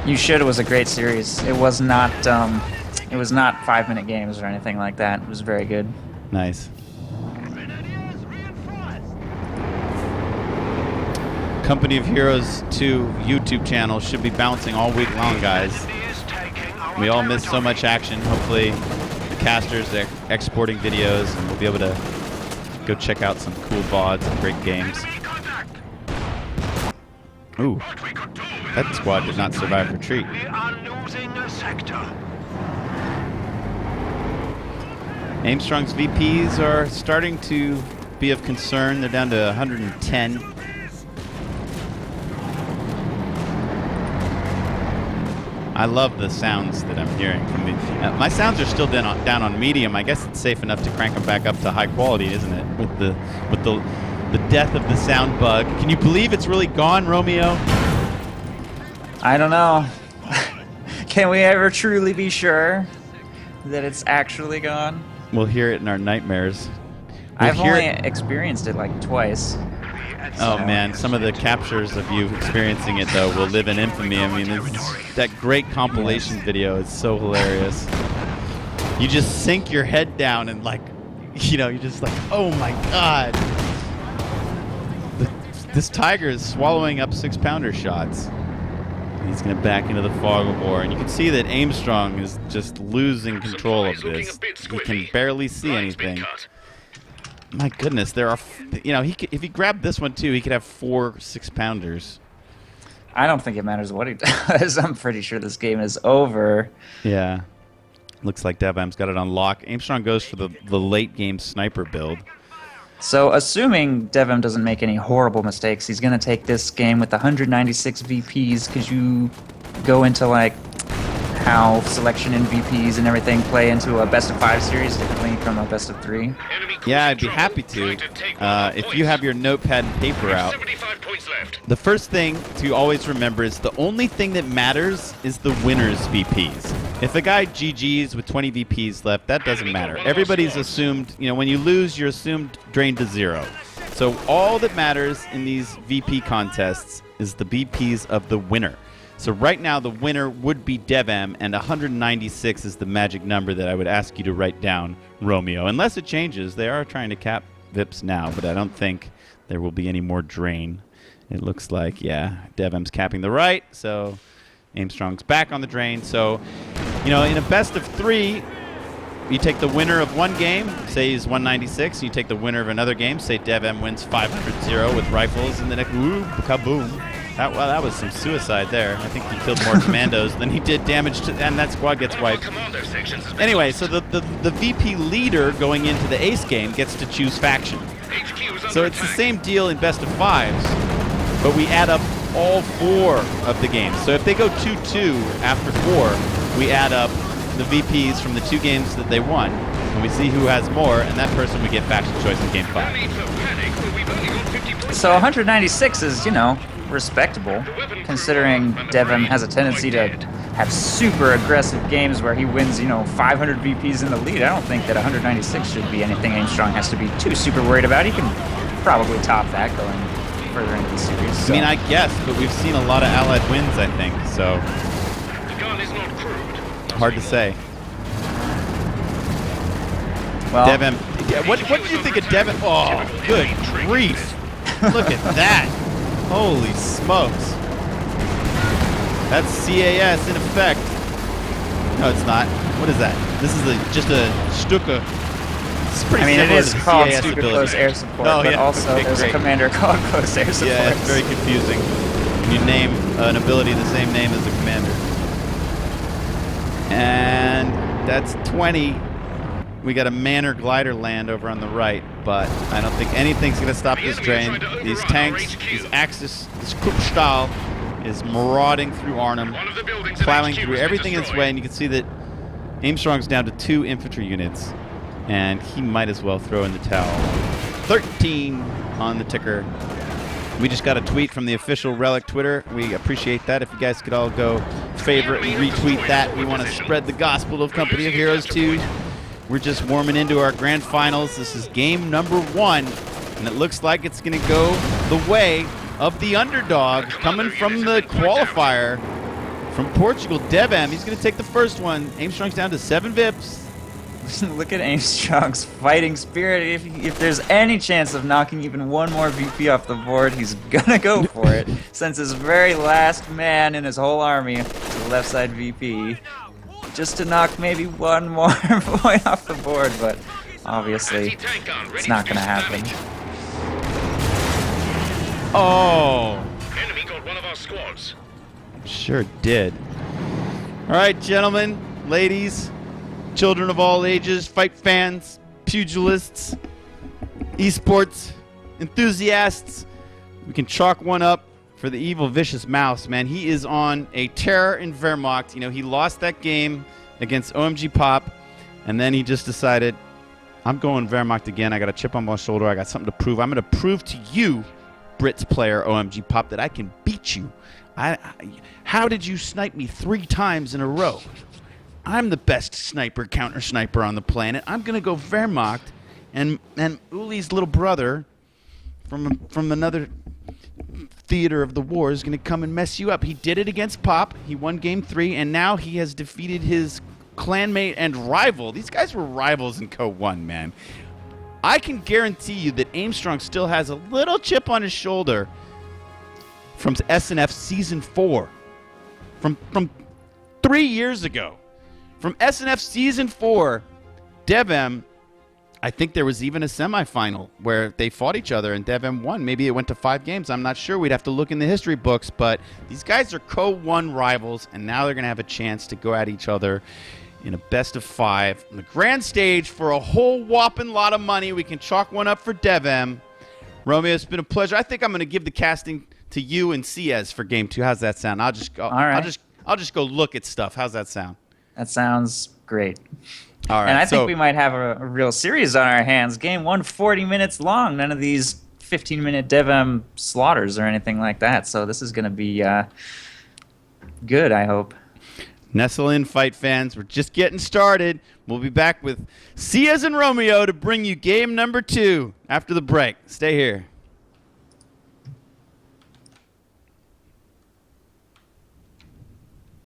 You should. It was a great series. It was not 5-minute games or anything like that. It was very good. Nice. Company of Heroes 2 YouTube channel should be bouncing all week long, guys. We all miss so much action. Hopefully the casters are exporting videos and we'll be able to go check out some cool VODs and great games. Ooh, that squad did not survive retreat. We are losing a sector. Aimstrong's VPs are starting to be of concern. They're down to 110. I love the sounds that I'm hearing from the. My sounds are still down on medium. I guess it's safe enough to crank them back up to high quality, isn't it? With the death of the sound bug. Can you believe it's really gone, Romeo? I don't know. Can we ever truly be sure that it's actually gone? We'll hear it in our nightmares. I've only experienced it like twice. Oh man, some of the captures of you experiencing it though will live in infamy. I mean, that great compilation video is so hilarious. You just sink your head down and like, you're just like, oh my god. This Tiger is swallowing up 6-pounder shots. He's going to back into the fog of war, and you can see that Aimstrong is just losing control of this. He can barely see anything. My goodness, there are, if he grabbed this one too, he could have 4 6-pounders. I don't think it matters what he does. I'm pretty sure this game is over. Yeah. Looks like DevM's got it on lock. Aimstrong goes for the late game sniper build. So assuming DevM doesn't make any horrible mistakes, he's going to take this game with 196 VPs because you go into like how selection in VPs and everything play into a best of 5 series differently from a best of 3. Yeah, I'd be happy to. If you have your notepad and paper out. 75 points left. The first thing to always remember is the only thing that matters is the winner's VPs. If a guy GG's with 20 VPs left, that doesn't matter. Everybody's assumed, when you lose, you're assumed drained to 0. So all that matters in these VP contests is the VPs of the winner. So right now, the winner would be DevM, and 196 is the magic number that I would ask you to write down, Romeo. Unless it changes, they are trying to cap VIPs now, but I don't think there will be any more drain. It looks like, yeah, DevM's capping the right, so Aimstrong's back on the drain. So, in a best of 3, you take the winner of one game, say he's 196, and you take the winner of another game, say DevM wins 500-0 with rifles, and the next, woo, kaboom. That was some suicide there. I think he killed more commandos than he did damage to, and that squad gets wiped. Anyway, so the VP leader going into the ace game gets to choose faction. So it's the same deal in best of 5s, but we add up all 4 of the games. So if they go 2-2 after 4, we add up the VPs from the 2 games that they won, and we see who has more, and that person we get faction choice in game 5. So 196 is, respectable, considering DevM has a tendency to have super aggressive games where he wins, 500 VPs in the lead. I don't think that 196 should be anything Aimstrong has to be too super worried about. He can probably top that going further into the series. So. I mean, I guess, but we've seen a lot of allied wins, I think, so The gun is not crude. hard to say. Well, DevM, what do you think of DevM? Oh, good grief. Look at that. Holy smokes. That's CAS in effect. No, it's not. What is that? This is just a Stuka. It's pretty it similar is to the called CAS Stupid ability. Close Air Support, Oh, but yeah. also Okay, there's great. a commander called Close Air Support. Yeah, it's very confusing when you name an ability the same name as the commander. And that's 20. We got a Manor glider land over on the right, but I don't think anything's going to stop this train. These tanks, these Axis, this Kruppstahl is marauding through Arnhem, plowing through everything in its way, and you can see that Aimstrong's down to 2 infantry units, and he might as well throw in the towel. 13 on the ticker. We just got a tweet from the official Relic Twitter. We appreciate that. If you guys could all go favorite and retweet that. We want to spread the gospel of Company of Heroes 2. We're just warming into our grand finals. This is game number 1, and it looks like it's going to go the way of the underdog coming from the qualifier from Portugal, DevM. He's going to take the first one. Aimstrong's down to 7 VIPs. Look at Aimstrong's fighting spirit. If there's any chance of knocking even one more VP off the board, he's gonna go for it. Sends his very last man in his whole army to the left side VP. Just to knock maybe one more point off the board, but obviously it's not going to happen. Oh, Enemy got one of our squads. sure did. All right, gentlemen, ladies, children of all ages, fight fans, pugilists, esports enthusiasts, we can chalk one up for the evil, vicious mouse, man. He is on a tear in Wehrmacht. He lost that game against OMG Pop, and then he just decided, I'm going Wehrmacht again. I got a chip on my shoulder. I got something to prove. I'm going to prove to you, Brits player OMG Pop, that I can beat you. How did you snipe me 3 times in a row? I'm the best sniper, counter sniper on the planet. I'm going to go Wehrmacht, and Uli's little brother from another theater of the war is going to come and mess you up. He did it against Pop. He won game 3, and now he has defeated his clanmate and rival. These guys were rivals in Co 1, man. I can guarantee you that Aimstrong still has a little chip on his shoulder from SNF Season 4. From 3 years ago. From SNF Season 4, DevM I think there was even a semifinal where they fought each other and DevM won. Maybe it went to 5 games. I'm not sure. We'd have to look in the history books. But these guys are co-1 rivals, and now they're going to have a chance to go at each other in a best of 5 on the grand stage for a whole whopping lot of money. We can chalk one up for DevM. Romeo, it's been a pleasure. I think I'm going to give the casting to you and Ciez for Game 2. How's that sound? I'll just go. All right. I'll just go look at stuff. How's that sound? That sounds great. All right. And I think we might have a real series on our hands. Game 1, 40 minutes long. None of these 15-minute DevM slaughters or anything like that. So this is going to be good, I hope. Nestle in, fight fans. We're just getting started. We'll be back with Ciez and Romeo to bring you game number 2 after the break. Stay here.